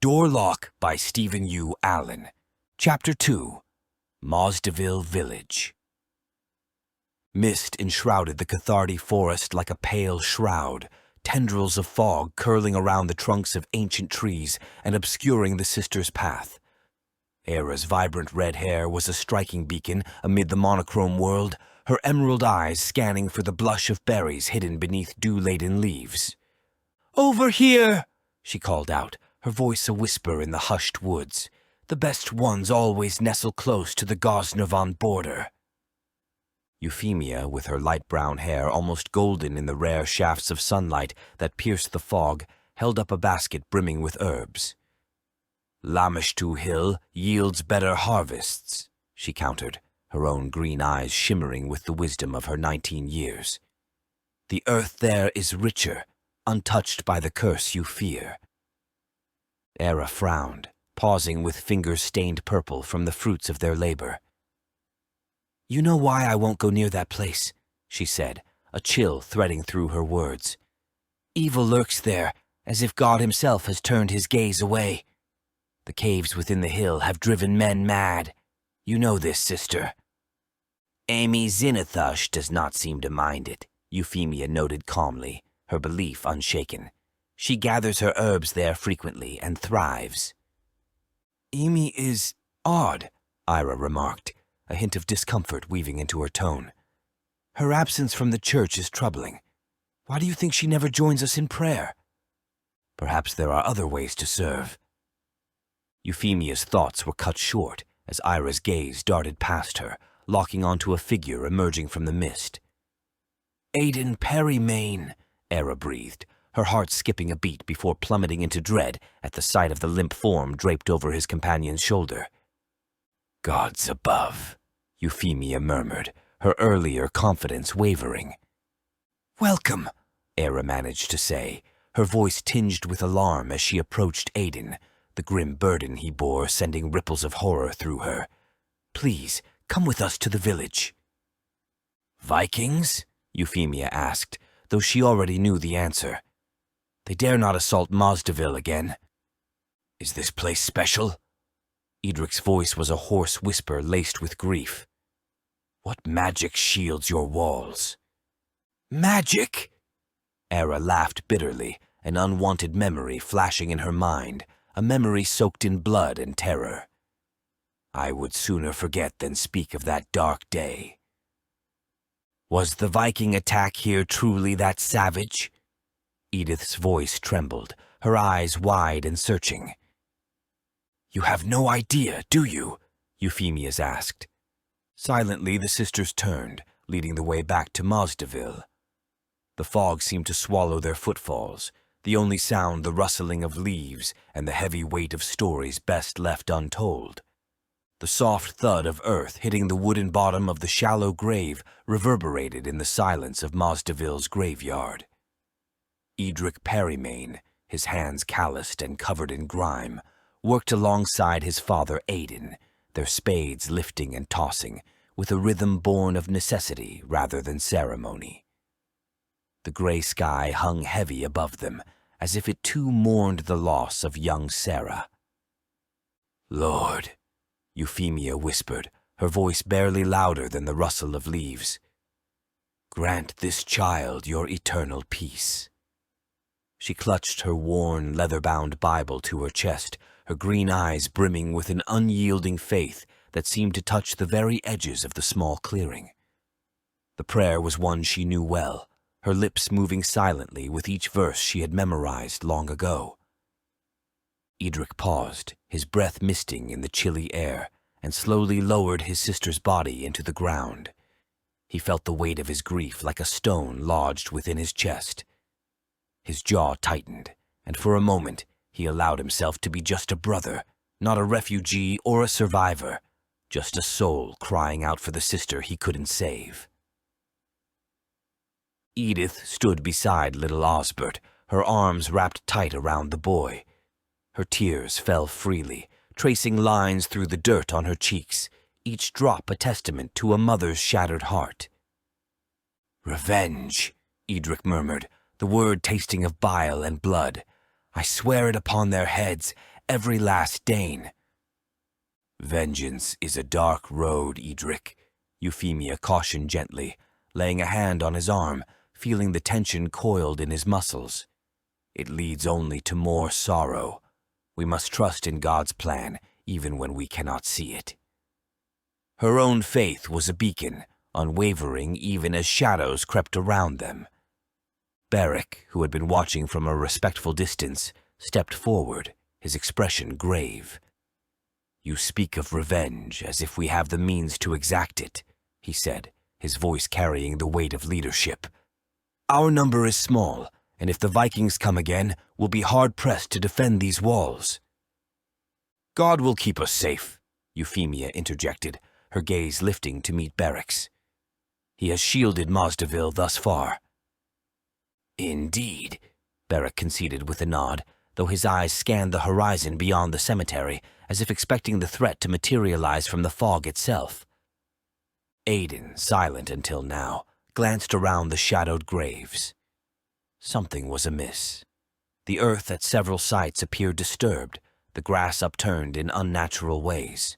Doorlock by Steven U. Allen. Chapter 2. Mozdeville Village. Mist enshrouded the Catharty forest like a pale shroud, tendrils of fog curling around the trunks of ancient trees and obscuring the sisters' path. Era's vibrant red hair was a striking beacon amid the monochrome world, her emerald eyes scanning for the blush of berries hidden beneath dew-laden leaves. "Over here!" she called out, her voice a whisper in the hushed woods. "The best ones always nestle close to the Ghaznavan border." Euphemia, with her light brown hair almost golden in the rare shafts of sunlight that pierced the fog, held up a basket brimming with herbs. "Lamishtu Hill yields better harvests," she countered, her own green eyes shimmering with the wisdom of her 19 years. "The earth there is richer, untouched by the curse you fear." Era frowned, pausing with fingers stained purple from the fruits of their labor. "You know why I won't go near that place," she said, a chill threading through her words. "Evil lurks there, as if God himself has turned his gaze away. The caves within the hill have driven men mad. You know this, sister." "Emie Zinnethush does not seem to mind it," Euphemia noted calmly, her belief unshaken. "She gathers her herbs there frequently and thrives." "Emie is odd," Ira remarked, a hint of discomfort weaving into her tone. "Her absence from the church is troubling. Why do you think she never joins us in prayer?" "Perhaps there are other ways to serve." Euphemia's thoughts were cut short as Ira's gaze darted past her, locking onto a figure emerging from the mist. "Eadric Perrymane," Era breathed, her heart skipping a beat before plummeting into dread at the sight of the limp form draped over his companion's shoulder. "Gods above," Euphemia murmured, her earlier confidence wavering. "Welcome," Era managed to say, her voice tinged with alarm as she approached Aiden, the grim burden he bore sending ripples of horror through her. "Please, come with us to the village." "Vikings?" Euphemia asked, though she already knew the answer. "They dare not assault Mozdeville again." "Is this place special?" Eadric's voice was a hoarse whisper laced with grief. "What magic shields your walls?" "Magic?" Era laughed bitterly, an unwanted memory flashing in her mind, a memory soaked in blood and terror. "I would sooner forget than speak of that dark day." "Was the Viking attack here truly that savage?" Edith's voice trembled, her eyes wide and searching. "You have no idea, do you?" Euphemia's asked. Silently, the sisters turned, leading the way back to Mozdeville. The fog seemed to swallow their footfalls, the only sound the rustling of leaves and the heavy weight of stories best left untold. The soft thud of earth hitting the wooden bottom of the shallow grave reverberated in the silence of Mozdeville's graveyard. Eadric Perrymane, his hands calloused and covered in grime, worked alongside his father Aiden, their spades lifting and tossing, with a rhythm born of necessity rather than ceremony. The gray sky hung heavy above them, as if it too mourned the loss of young Sarah. "Lord," Euphemia whispered, her voice barely louder than the rustle of leaves, "grant this child your eternal peace." She clutched her worn, leather-bound Bible to her chest, her green eyes brimming with an unyielding faith that seemed to touch the very edges of the small clearing. The prayer was one she knew well, her lips moving silently with each verse she had memorized long ago. Eadric paused, his breath misting in the chilly air, and slowly lowered his sister's body into the ground. He felt the weight of his grief like a stone lodged within his chest. His jaw tightened, and for a moment he allowed himself to be just a brother, not a refugee or a survivor, just a soul crying out for the sister he couldn't save. Edith stood beside little Osbert, her arms wrapped tight around the boy. Her tears fell freely, tracing lines through the dirt on her cheeks, each drop a testament to a mother's shattered heart. "Revenge," Eadric murmured, the word tasting of bile and blood. "I swear it upon their heads, every last Dane. "Vengeance is a dark road, Eadric," Euphemia cautioned gently, laying a hand on his arm, feeling the tension coiled in his muscles. "It leads only to more sorrow. We must trust in God's plan, even when we cannot see it." Her own faith was a beacon, unwavering even as shadows crept around them. Beric, who had been watching from a respectful distance, stepped forward, his expression grave. "You speak of revenge as if we have the means to exact it," he said, his voice carrying the weight of leadership. "Our number is small, and if the Vikings come again, we'll be hard-pressed to defend these walls." "God will keep us safe," Euphemia interjected, her gaze lifting to meet Beric's. "He has shielded Mozdeville thus far." "Indeed," Beric conceded with a nod, though his eyes scanned the horizon beyond the cemetery, as if expecting the threat to materialize from the fog itself. Aidan, silent until now, glanced around the shadowed graves. Something was amiss. The earth at several sites appeared disturbed, the grass upturned in unnatural ways.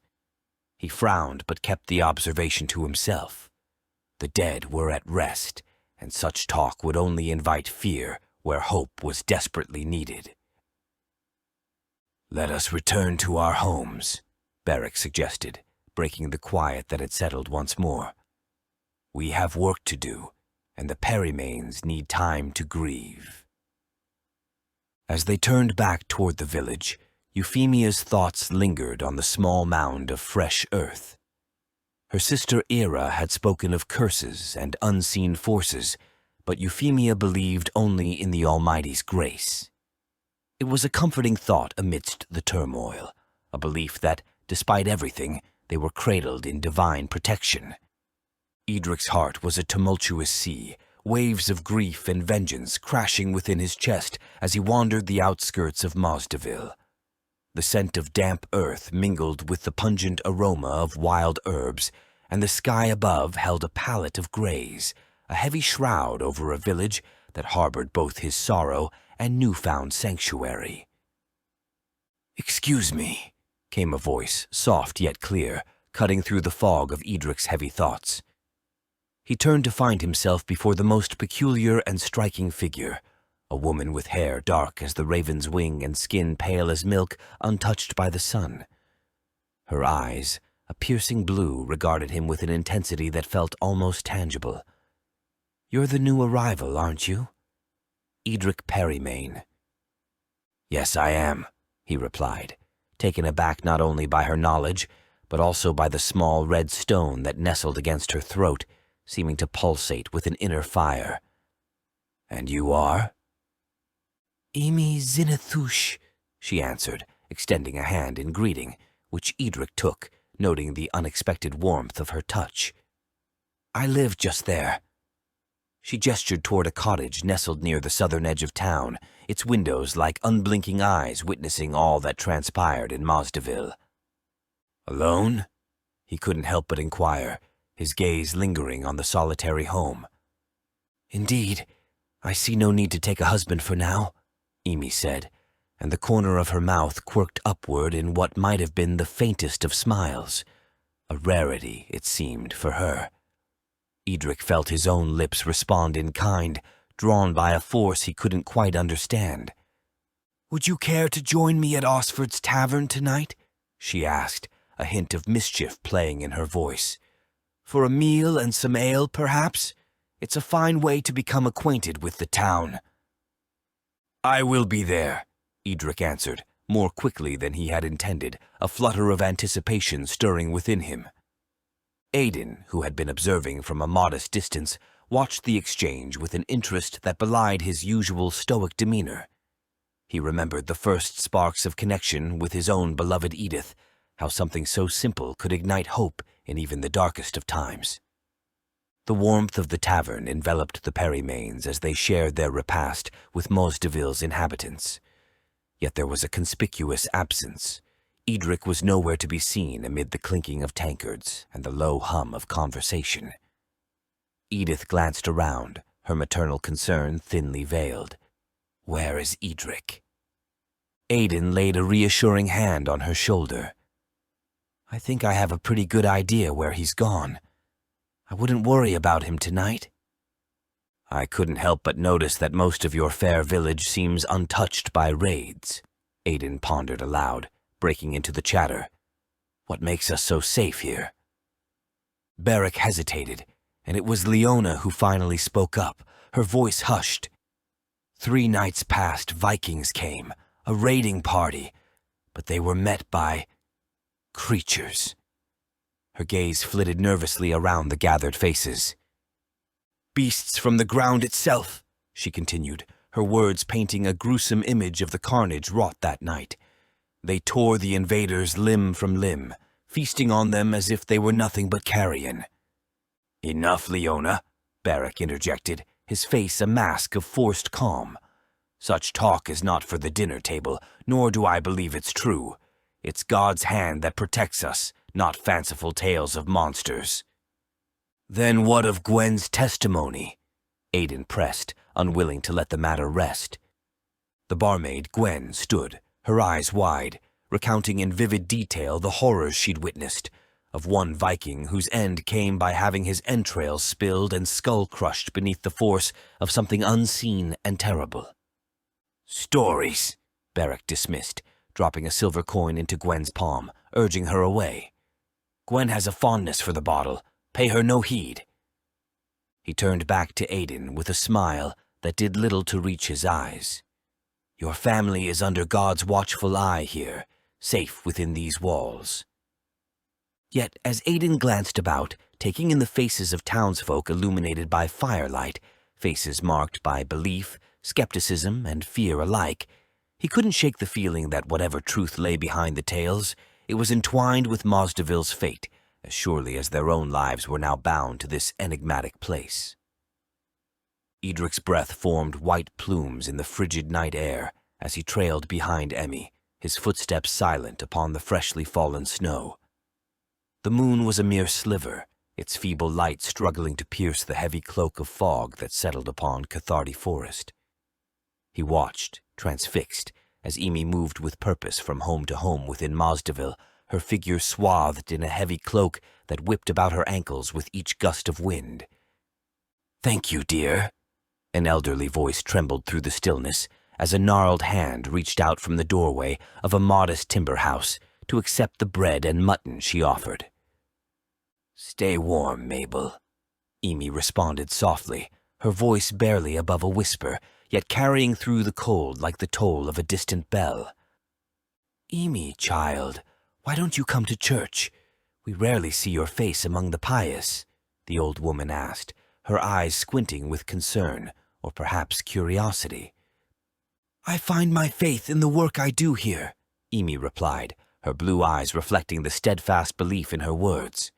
He frowned but kept the observation to himself. The dead were at rest, and such talk would only invite fear where hope was desperately needed. "Let us return to our homes," Beric suggested, breaking the quiet that had settled once more. "We have work to do, and the Perrymanes need time to grieve." As they turned back toward the village, Euphemia's thoughts lingered on the small mound of fresh earth. Her sister Era had spoken of curses and unseen forces, but Euphemia believed only in the Almighty's grace. It was a comforting thought amidst the turmoil, a belief that, despite everything, they were cradled in divine protection. Eadric's heart was a tumultuous sea, waves of grief and vengeance crashing within his chest as he wandered the outskirts of Mozdeville. The scent of damp earth mingled with the pungent aroma of wild herbs, and the sky above held a palette of grays, a heavy shroud over a village that harbored both his sorrow and newfound sanctuary. "Excuse me," came a voice, soft yet clear, cutting through the fog of Eadric's heavy thoughts. He turned to find himself before the most peculiar and striking figure, a woman with hair dark as the raven's wing and skin pale as milk, untouched by the sun. Her eyes, a piercing blue, regarded him with an intensity that felt almost tangible. "You're the new arrival, aren't you?" "Eadric Perrymane." "Yes, I am," he replied, taken aback not only by her knowledge, but also by the small red stone that nestled against her throat, seeming to pulsate with an inner fire. "And you are?" "Emie Zinnethush," she answered, extending a hand in greeting, which Eadric took, noting the unexpected warmth of her touch. "I live just there." She gestured toward a cottage nestled near the southern edge of town, its windows like unblinking eyes witnessing all that transpired in Mozdeville. "Alone?" he couldn't help but inquire, his gaze lingering on the solitary home. "Indeed, I see no need to take a husband for now," Emie said, and the corner of her mouth quirked upward in what might have been the faintest of smiles, a rarity, it seemed, for her. Eadric felt his own lips respond in kind, drawn by a force he couldn't quite understand. "Would you care to join me at Osford's tavern tonight?" she asked, a hint of mischief playing in her voice. "For a meal and some ale, perhaps? It's a fine way to become acquainted with the town." "I will be there," Eadric answered, more quickly than he had intended, a flutter of anticipation stirring within him. Aidan, who had been observing from a modest distance, watched the exchange with an interest that belied his usual stoic demeanor. He remembered the first sparks of connection with his own beloved Edith, how something so simple could ignite hope in even the darkest of times. The warmth of the tavern enveloped the Perrymanes as they shared their repast with Mozdeville's inhabitants. Yet there was a conspicuous absence. Eadric was nowhere to be seen amid the clinking of tankards and the low hum of conversation. Edith glanced around, her maternal concern thinly veiled. "Where is Eadric?" Aidan laid a reassuring hand on her shoulder. I think I have a pretty good idea where he's gone. I wouldn't worry about him tonight. I couldn't help but notice that most of your fair village seems untouched by raids, Aidan pondered aloud, breaking into the chatter. What makes us so safe here? Beric hesitated, and it was Leona who finally spoke up, her voice hushed. 3 nights past, Vikings came, a raiding party, but they were met by creatures. Her gaze flitted nervously around the gathered faces. Beasts from the ground itself, she continued, her words painting a gruesome image of the carnage wrought that night. They tore the invaders limb from limb, feasting on them as if they were nothing but carrion. Enough, Leona, Beric interjected, his face a mask of forced calm. Such talk is not for the dinner table, nor do I believe it's true. It's God's hand that protects us, not fanciful tales of monsters. Then what of Gwen's testimony? Aidan pressed, unwilling to let the matter rest. The barmaid, Gwen, stood, her eyes wide, recounting in vivid detail the horrors she'd witnessed, of one Viking whose end came by having his entrails spilled and skull crushed beneath the force of something unseen and terrible. Stories, Beric dismissed, dropping a silver coin into Gwen's palm, urging her away. Gwen has a fondness for the bottle. Pay her no heed. He turned back to Aidan with a smile that did little to reach his eyes. Your family is under God's watchful eye here, safe within these walls. Yet, as Aidan glanced about, taking in the faces of townsfolk illuminated by firelight, faces marked by belief, skepticism, and fear alike, he couldn't shake the feeling that whatever truth lay behind the tales, it was entwined with Mozdeville's fate, as surely as their own lives were now bound to this enigmatic place. Eadric's breath formed white plumes in the frigid night air as he trailed behind Emie, his footsteps silent upon the freshly fallen snow. The moon was a mere sliver, its feeble light struggling to pierce the heavy cloak of fog that settled upon Catharty Forest. He watched, transfixed, as Emie moved with purpose from home to home within Mozdeville, her figure swathed in a heavy cloak that whipped about her ankles with each gust of wind. Thank you, dear. An elderly voice trembled through the stillness as a gnarled hand reached out from the doorway of a modest timber house to accept the bread and mutton she offered. Stay warm, Mabel, Emie responded softly, her voice barely above a whisper, yet carrying through the cold like the toll of a distant bell. Emie, child, why don't you come to church? We rarely see your face among the pious, the old woman asked, her eyes squinting with concern, or perhaps curiosity. I find my faith in the work I do here, Emie replied, her blue eyes reflecting the steadfast belief in her words.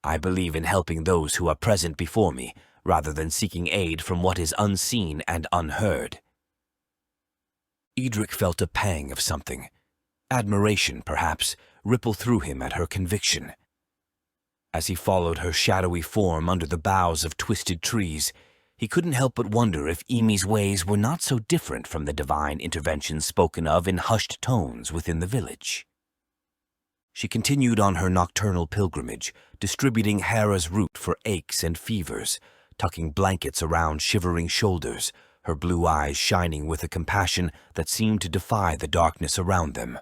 I believe in helping those who are present before me, rather than seeking aid from what is unseen and unheard. Eadric felt a pang of something. Admiration, perhaps, ripple through him at her conviction. As he followed her shadowy form under the boughs of twisted trees, he couldn't help but wonder if Emie's ways were not so different from the divine intervention spoken of in hushed tones within the village. She continued on her nocturnal pilgrimage, distributing Hera's root for aches and fevers, tucking blankets around shivering shoulders, her blue eyes shining with a compassion that seemed to defy the darkness around them.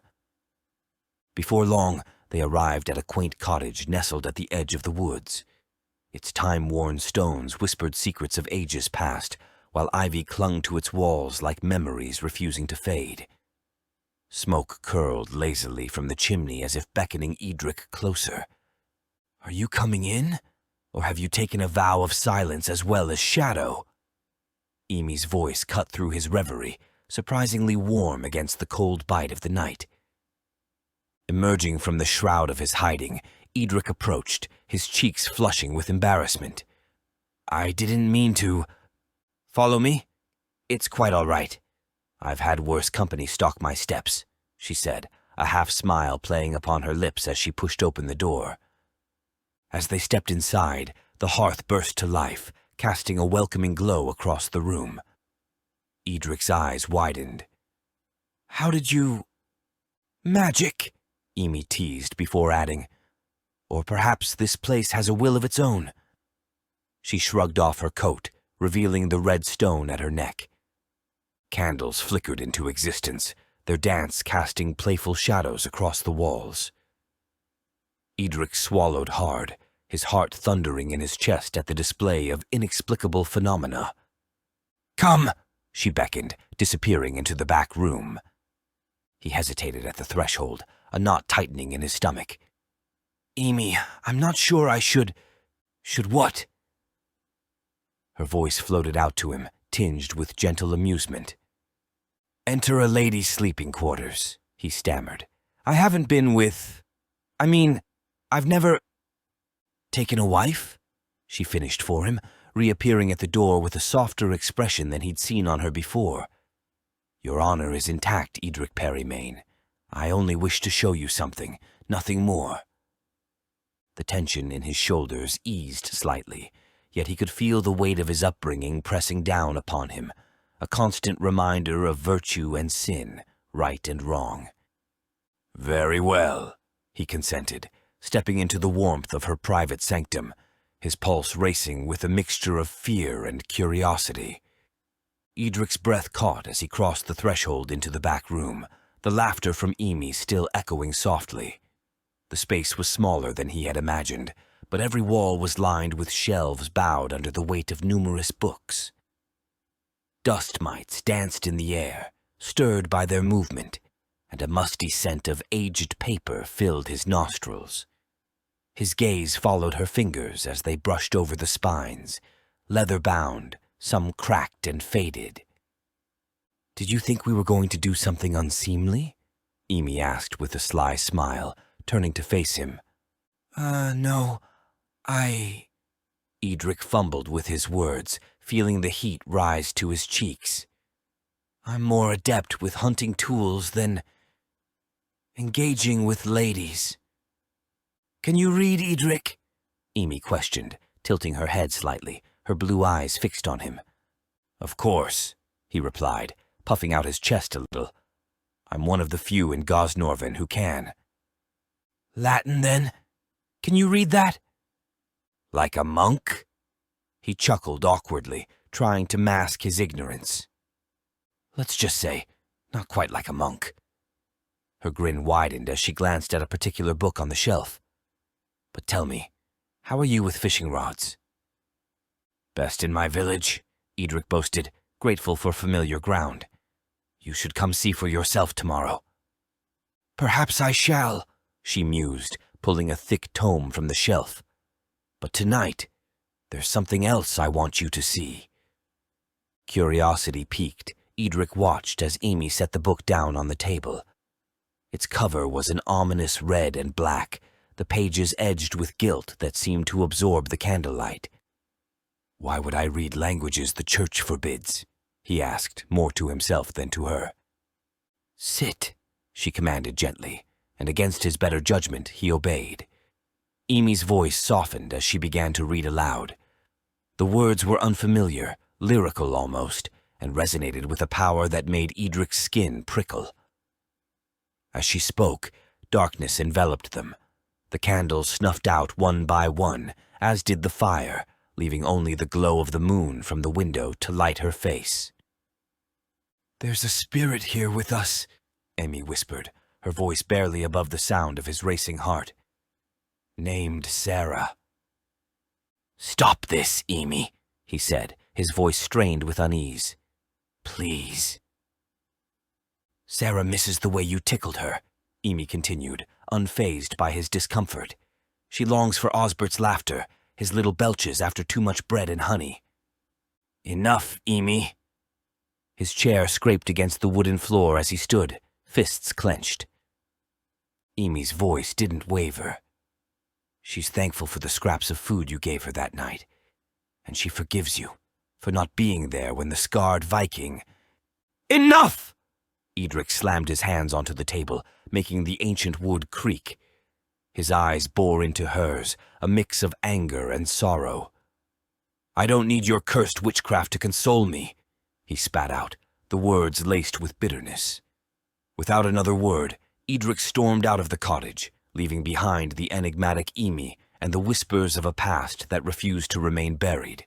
Before long, they arrived at a quaint cottage nestled at the edge of the woods. Its time-worn stones whispered secrets of ages past, while ivy clung to its walls like memories refusing to fade. Smoke curled lazily from the chimney as if beckoning Eadric closer. Are you coming in? Or have you taken a vow of silence as well as shadow? Emie's voice cut through his reverie, surprisingly warm against the cold bite of the night. Emerging from the shroud of his hiding, Eadric approached, his cheeks flushing with embarrassment. I didn't mean to. Follow me? It's quite all right. I've had worse company stalk my steps, she said, a half-smile playing upon her lips as she pushed open the door. As they stepped inside, the hearth burst to life, casting a welcoming glow across the room. Eadric's eyes widened. How did you... Magic, Emie teased before adding, or perhaps this place has a will of its own. She shrugged off her coat, revealing the red stone at her neck. Candles flickered into existence, their dance casting playful shadows across the walls. Eadric swallowed hard, his heart thundering in his chest at the display of inexplicable phenomena. "Come," she beckoned, disappearing into the back room. He hesitated at the threshold, a knot tightening in his stomach. "Emie, I'm not sure I should... Should what?" Her voice floated out to him, tinged with gentle amusement. "Enter a lady's sleeping quarters," he stammered. "I haven't been with... I've never... Taken a wife?" She finished for him, reappearing at the door with a softer expression than he'd seen on her before. "Your honor is intact, Eadric Perrymane. I only wish to show you something, nothing more." The tension in his shoulders eased slightly, yet he could feel the weight of his upbringing pressing down upon him, a constant reminder of virtue and sin, right and wrong. "Very well," he consented, stepping into the warmth of her private sanctum, his pulse racing with a mixture of fear and curiosity. Eadric's breath caught as he crossed the threshold into the back room, the laughter from Emie still echoing softly. The space was smaller than he had imagined, but every wall was lined with shelves bowed under the weight of numerous books. Dust mites danced in the air, stirred by their movement, and a musty scent of aged paper filled his nostrils. His gaze followed her fingers as they brushed over the spines, leather-bound, some cracked and faded. "Did you think we were going to do something unseemly?" Emie asked with a sly smile, turning to face him. No, Eadric fumbled with his words, feeling the heat rise to his cheeks. "I'm more adept with hunting tools than engaging with ladies." "Can you read, Eadric?" Emie questioned, tilting her head slightly, her blue eyes fixed on him. "Of course," he replied, puffing out his chest a little. "I'm one of the few in Gosnorven who can." "Latin, then? Can you read that?" "Like a monk?" He chuckled awkwardly, trying to mask his ignorance. "Let's just say, not quite like a monk." Her grin widened as she glanced at a particular book on the shelf. "But tell me, how are you with fishing rods?" "Best in my village," Eadric boasted, grateful for familiar ground. "You should come see for yourself tomorrow." "Perhaps I shall," she mused, pulling a thick tome from the shelf. "But tonight, there's something else I want you to see." Curiosity piqued, Eadric watched as Emie set the book down on the table. Its cover was an ominous red and black, the pages edged with gilt that seemed to absorb the candlelight. "Why would I read languages the church forbids?" he asked, more to himself than to her. "Sit," she commanded gently, and against his better judgment he obeyed. Emie's voice softened as she began to read aloud. The words were unfamiliar, lyrical almost, and resonated with a power that made Eadric's skin prickle. As she spoke, darkness enveloped them. The candles snuffed out one by one, as did the fire, leaving only the glow of the moon from the window to light her face. "There's a spirit here with us," Emie whispered, her voice barely above the sound of his racing heart. "Named Sarah." "Stop this, Emie," he said, his voice strained with unease. "Please." "Sarah misses the way you tickled her," Emie continued, unfazed by his discomfort. "She longs for Osbert's laughter, his little belches after too much bread and honey." "Enough, Emie." His chair scraped against the wooden floor as he stood, fists clenched. Emie's voice didn't waver. "She's thankful for the scraps of food you gave her that night, and she forgives you for not being there when the scarred Viking—" "Enough!" Eadric slammed his hands onto the table, making the ancient wood creak. His eyes bore into hers, a mix of anger and sorrow. "I don't need your cursed witchcraft to console me," he spat out, the words laced with bitterness. Without another word, Eadric stormed out of the cottage, leaving behind the enigmatic Emie and the whispers of a past that refused to remain buried.